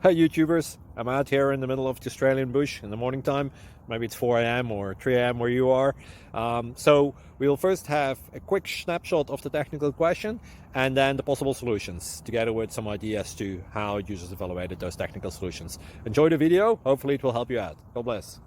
Hi YouTubers, I'm out here in the middle of the Australian bush in the morning time. Maybe it's 4 a.m. or 3 a.m. where you are. So we will first have a quick snapshot of the technical question and then the possible solutions, together with some ideas to how users evaluated those technical solutions. Enjoy the video, hopefully it will help you out. God bless.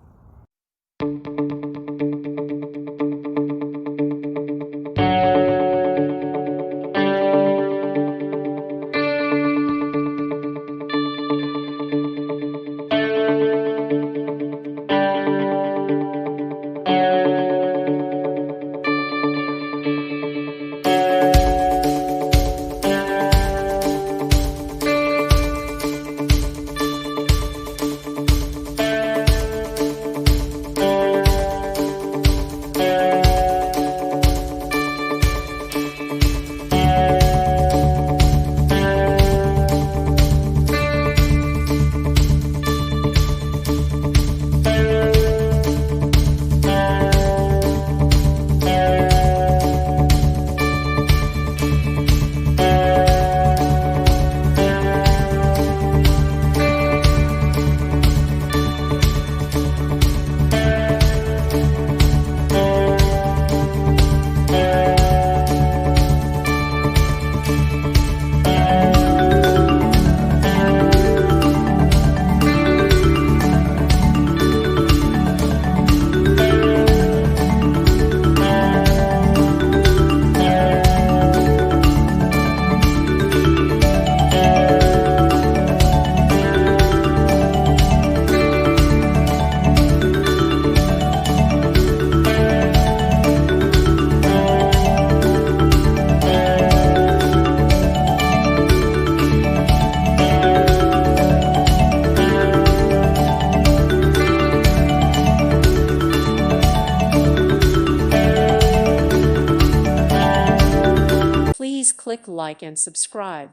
Please click like and subscribe.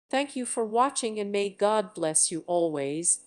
Thank you for watching and may God bless you always.